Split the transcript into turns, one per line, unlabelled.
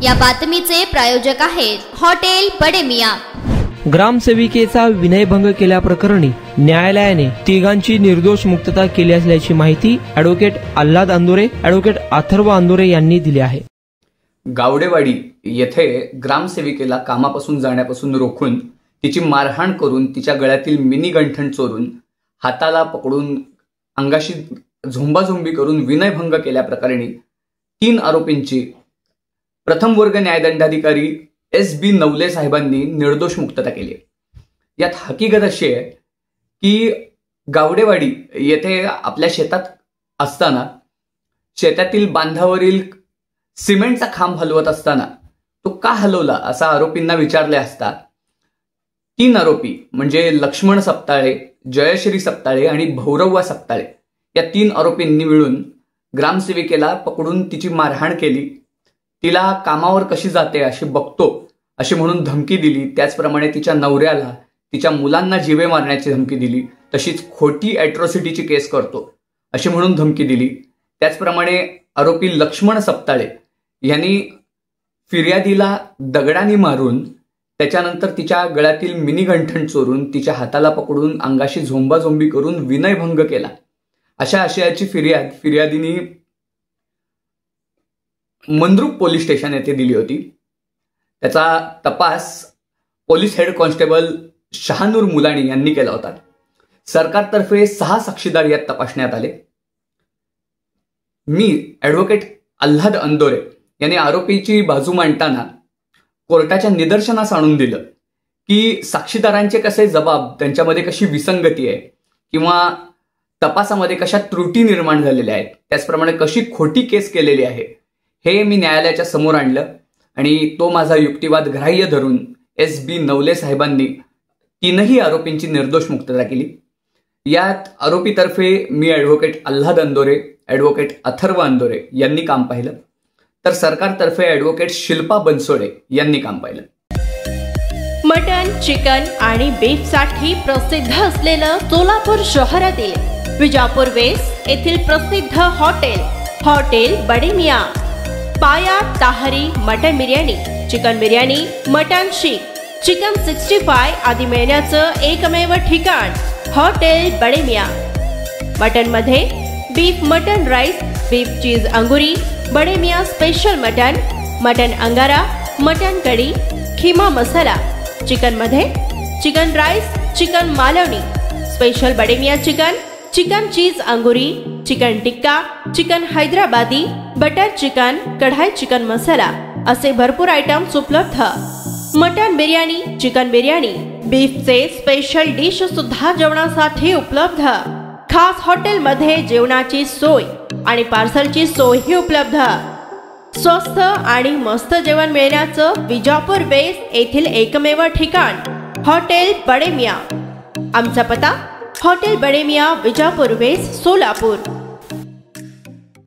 या बातमीचे प्रायोजक आहेत हॉटेल बडे मियां।
ग्रामसेविकेचा विनयभंग केल्याप्रकरणी न्यायालयाने तिघांची निर्दोष मुक्तता केली असल्याची माहिती ॲडव्होकेट आल्हाद अंदोरे, ॲडव्होकेट अथर्व अंदोरे यांनी दिली आहे।
गावडेवाडी येथे ग्रामसेविकेला कामापासून जाण्यापासून रोखून तिची मारहाण करून तिच्या गळ्यातील मिनी गंठण चोरून हाताला पकडून अंगाशी झोंबाझोंबी करून विनयभंग केल्याप्रकरणी 3 आरोपींची प्रथम वर्ग न्यायदंडाधिकारी SB नवले साहेबांनी निर्दोष मुक्तता केली आहे। यात हकीकत अशी आहे की गावडेवाडी येथे आपल्या शेतात असताना शेतातील बांधावरील सिमेंटचा खांब हलवत असताना तो का हलवला असा आरोपींना विचारले असता 3 आरोपी म्हणजे लक्ष्मण सप्ताळे, जयश्री सप्ताळे आणि भौरव्वा सप्ताळे या 3 आरोपींनी मिळून ग्रामसेविकेला पकडून तिची मारहाण केली, तिला कामावर कशी जाते अशी बघतो अशी म्हणून धमकी दिली। त्याचप्रमाणे तिच्या नवऱ्याला, तिच्या मुलांना जीवे मारण्याची धमकी दिली, तशीच खोटी ॲट्रॉसिटीची केस करतो अशी म्हणून धमकी दिली। त्याचप्रमाणे आरोपी लक्ष्मण सप्ताळे यांनी फिर्यादीला दगडाने मारून त्याच्यानंतर तिच्या गळ्यातील मिनी गंठण चोरून तिच्या हाताला पकडून अंगाशी झोंबाझोंबी करून विनयभंग केला अशा आशयाची फिर्यादीने मंद्रुप पोलीस स्टेशन येथे दिली होती। त्याचा तपास police head constable Shahanur Mulani यांनी केला होता। सरकारतर्फे 6 साक्षीदार यात तपासण्यात आले। मी ॲडव्होकेट आल्हाद अंदोरे यांनी आरोपीची बाजू मांडताना कोर्टाच्या निदर्शनास आणून दिलं की साक्षीदारांचे कसे जबाब, त्यांच्यामध्ये कशी विसंगती आहे किंवा तपासामध्ये कशा त्रुटी निर्माण झालेल्या आहेत, त्याचप्रमाणे कशी खोटी केस केलेली आहे हे मी न्यायालयाच्या समोर आणलं आणि तो माझा युक्तिवाद ग्राह्य धरून SB नवले साहेबांनी 3ही आरोपींची निर्दोष मुक्तता केली। यात आरोपीतर्फे मी ॲडव्होकेट आल्हाद अंदोरे, ॲडव्होकेट अथर्व अंदोरे यांनी काम पाहिलं, तर सरकारतर्फे ॲडव्होकेट शिल्पा बनसोडे यांनी काम पाहिलं।
मटन, चिकन आणि बीफ साठी प्रसिद्ध असलेलं सोलापूर शहरातील विजापूर वेस्ट येथील प्रसिद्ध hotel Bade Miyan. Paya tahari mutton biryani, chicken biryani, mutton seekh, chicken 65 आदी मिळण्याचं एकमेव ठिकाण हॉटेल बडे मियां। मटन मध्ये beef mutton rice, beef cheese angoori, Bade Miyan special mutton angara, mutton kadhi, keema masala. Chicken मध्ये chicken rice, chicken Malvani, special Bade Miyan chicken cheese angoori, chicken tikka, chicken Hyderabadi, butter chicken, kadai chicken masala असे भरपूर आयटम्स उपलब्ध। मटन बिर्याणी, चिकन बिर्याणी, बीफचे स्पेशल डिश सुद्धा जेवणासाठी उपलब्ध। खास हॉटेलमध्ये जेवणाची सोय आणि पार्सलची सोयही उपलब्ध। स्वस्त आणि मस्त जेवण मिळण्याचं विजापूर वेस्ट येथील एकमेव ठिकाण हॉटेल बडे मियां। आमचा पत्ता हॉटेल बडे मियां, विजापूर वेस्ट, सोलापूर।